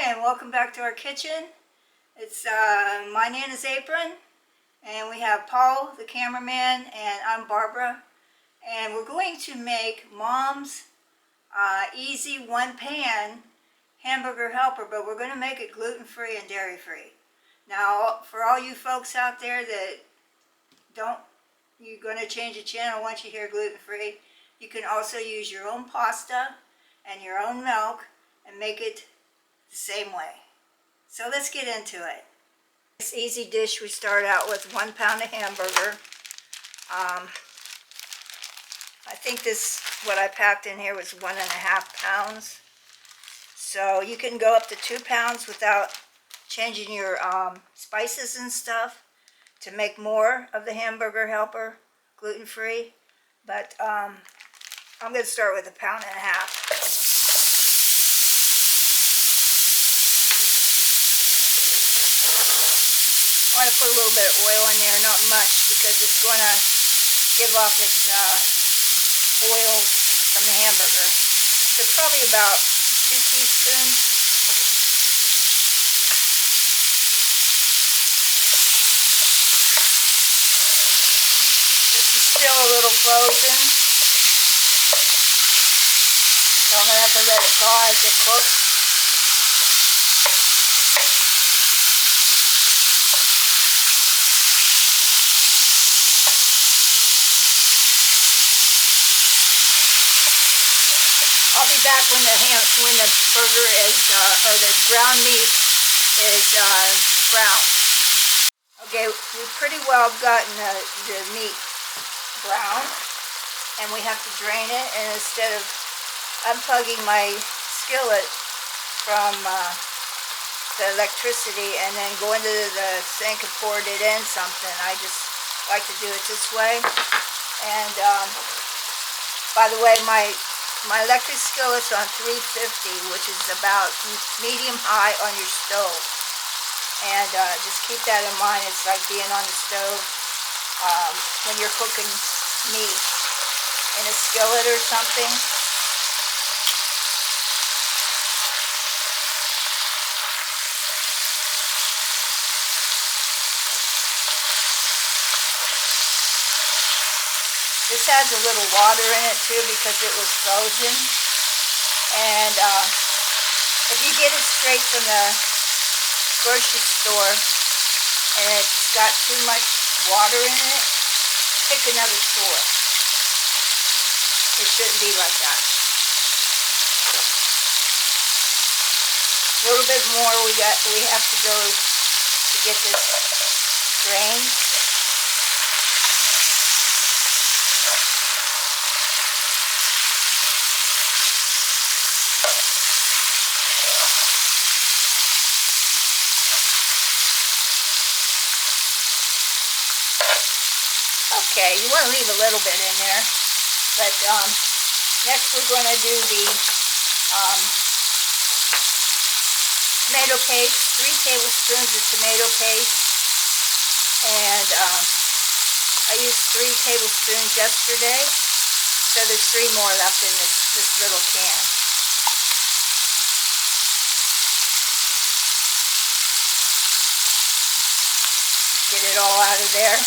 and welcome back to our kitchen. It's my name is Apron, and we have Paul, the cameraman, and I'm Barbara. And we're going to make Mom's easy one-pan hamburger helper, but we're going to make it gluten-free and dairy-free. Now, for all you folks out there that you're going to change the channel once you hear gluten-free, you can also use your own pasta and your own milk and make it the same way. So let's get into it. This easy dish, we start out with 1 pound of hamburger. I think what I packed in here was 1.5 pounds. So you can go up to 2 pounds without changing your spices and stuff to make more of the hamburger helper gluten-free. But I'm going to start with 1.5 pounds. I want to put a little bit of oil in there, not much, because it's going to give off its oil from the hamburger. So probably about 2 teaspoons. This is still a little frozen, so I'm going to have to let it thaw as it cooks. I'll be back when the burger is, or the ground meat is brown. Okay, we pretty well gotten the meat brown, and we have to drain it. And instead of unplugging my skillet from the electricity and then going to the sink and pouring it in something, I just like to do it this way. And by the way, my electric skillet's on 350, which is about medium high on your stove. And just keep that in mind. It's like being on the stove when you're cooking meat in a skillet or something. This has a little water in it too because it was frozen. And if you get it straight from the grocery store and it's got too much water in it, pick another store. It shouldn't be like that. A little bit more we have to go to get this drained. Okay, you want to leave a little bit in there, but next we're going to do the tomato paste, 3 tablespoons of tomato paste, and I used 3 tablespoons yesterday, so there's 3 more left in this little can. Get it all out of there.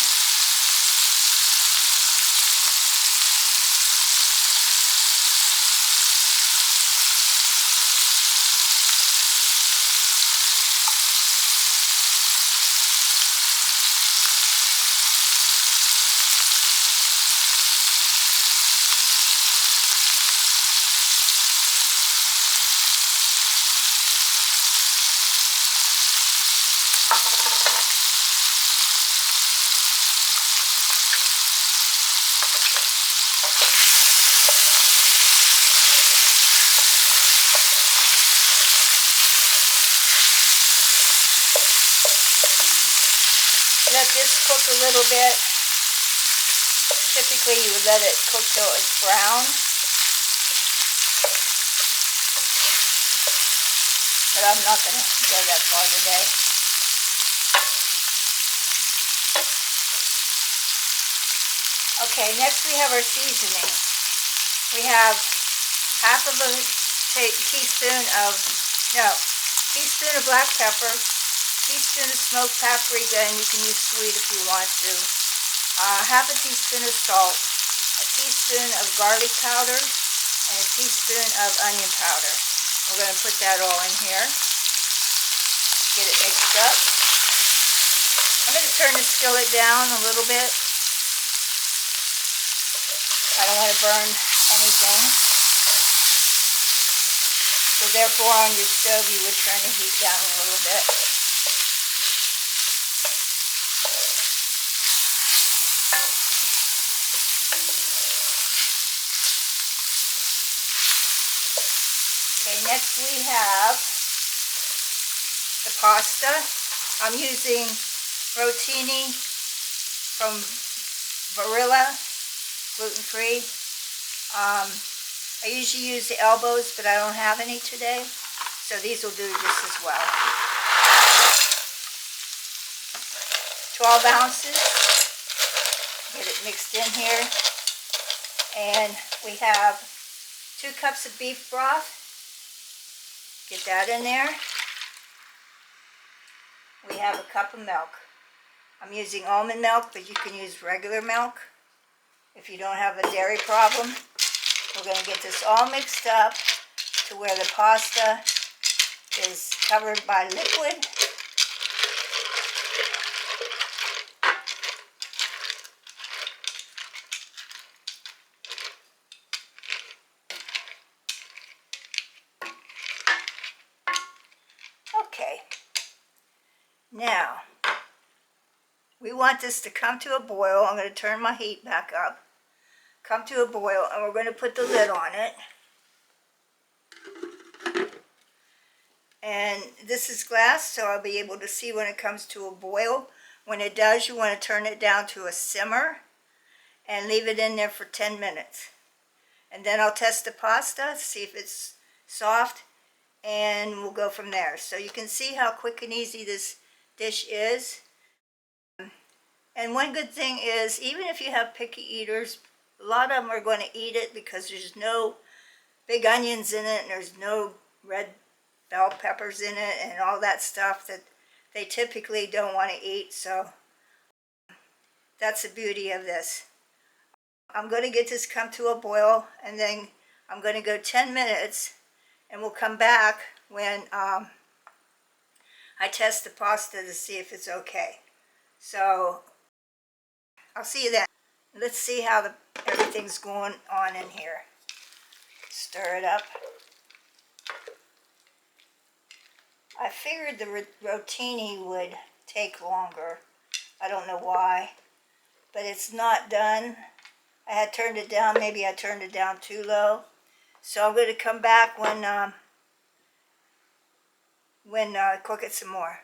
Let this cook a little bit. Typically you would let it cook till it's brown. But I'm not going to go that far today. Okay, next we have our seasoning. We have half of a teaspoon of, no, teaspoon of black pepper, teaspoon of smoked paprika, and you can use sweet if you want to. Half a teaspoon of salt, a teaspoon of garlic powder, and a teaspoon of onion powder. We're going to put that all in here. Get it mixed up. I'm going to turn the skillet down a little bit. I don't want to burn anything. So therefore on your stove you would turn the heat down a little bit. Okay, next we have the pasta. I'm using rotini from Barilla, gluten-free. I usually use the elbows, but I don't have any today, so these will do just as well. 12 ounces. Get it mixed in here. And we have 2 cups of beef broth. Get that in there. We have a cup of milk. I'm using almond milk, but you can use regular milk if you don't have a dairy problem. We're going to get this all mixed up to where the pasta is covered by liquid. Okay. Now, we want this to come to a boil. I'm going to turn my heat back up. Come to a boil, and we're going to put the lid on it. And this is glass, so I'll be able to see when it comes to a boil. When it does, you want to turn it down to a simmer and leave it in there for 10 minutes. And then I'll test the pasta, see if it's soft, and we'll go from there. So you can see how quick and easy this dish is. And one good thing is, even if you have picky eaters, a lot of them are going to eat it because there's no big onions in it, and there's no red bell peppers in it, and all that stuff that they typically don't want to eat. So that's the beauty of this. I'm going to get this come to a boil, and then I'm going to go 10 minutes, and we'll come back when I test the pasta to see if it's okay. So I'll see you then. Let's see how everything's going on in here. Stir it up. I figured the rotini would take longer. I don't know why, but it's not done. I had turned it down. Maybe I turned it down too low. So I'm going to come back when I cook it some more.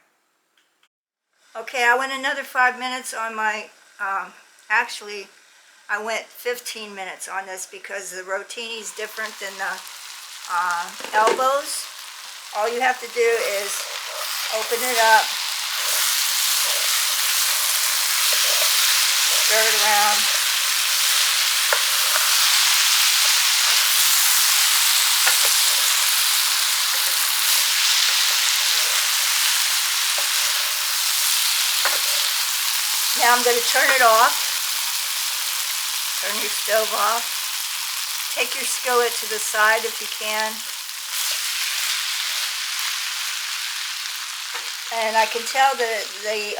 Okay, I went another 5 minutes on my, actually I went 15 minutes on this because the rotini is different than the elbows. All you have to do is open it up, stir it around. Now I'm going to turn it off. Turn your stove off. Take your skillet to the side if you can. And I can tell that the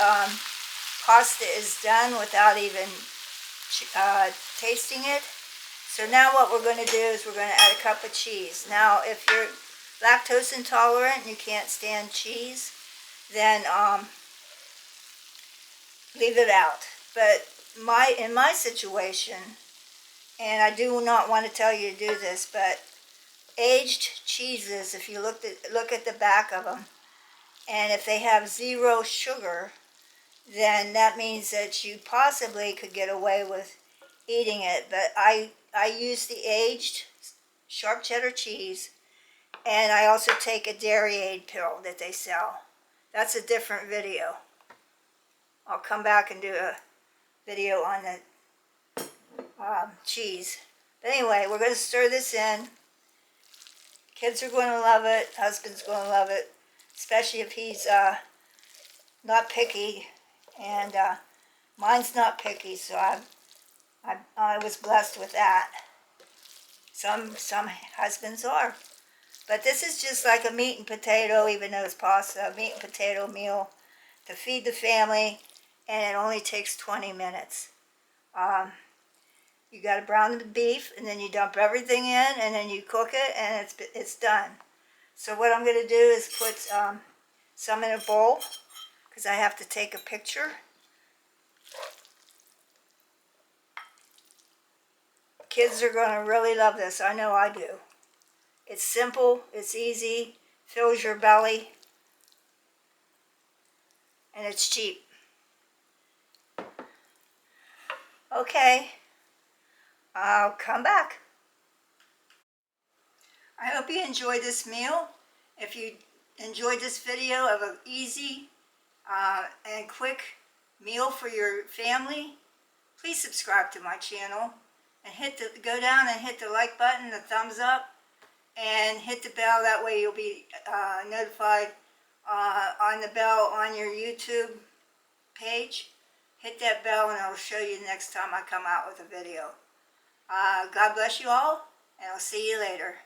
pasta is done without even tasting it. So now what we're going to do is we're going to add a cup of cheese. Now if you're lactose intolerant and you can't stand cheese, then leave it out. But in my situation, and I do not want to tell you to do this, but aged cheeses, if you look at the back of them, and if they have 0 sugar, then that means that you possibly could get away with eating it. But I use the aged sharp cheddar cheese, and I also take a dairy aid pill that they sell. That's a different video. I'll come back and do a video on the cheese. But anyway, we're going to stir this in. Kids are going to love it. Husband's going to love it. especially if he's not picky, and mine's not picky, so I was blessed with that. Some husbands are. But this is just like a meat and potato, even though it's pasta, a meat and potato meal to feed the family, and it only takes 20 minutes. You got to brown the beef, and then you dump everything in, and then you cook it, and it's done. So what I'm going to do is put some in a bowl, because I have to take a picture. Kids are going to really love this. I know I do. It's simple, it's easy, fills your belly, and it's cheap. Okay, I'll come back. I hope you enjoyed this meal. If you enjoyed this video of an easy and quick meal for your family, please subscribe to my channel and go down and hit the like button, the thumbs up, and hit the bell. That way you'll be notified on the bell on your YouTube page. Hit that bell and I'll show you next time I come out with a video. God bless you all, and I'll see you later.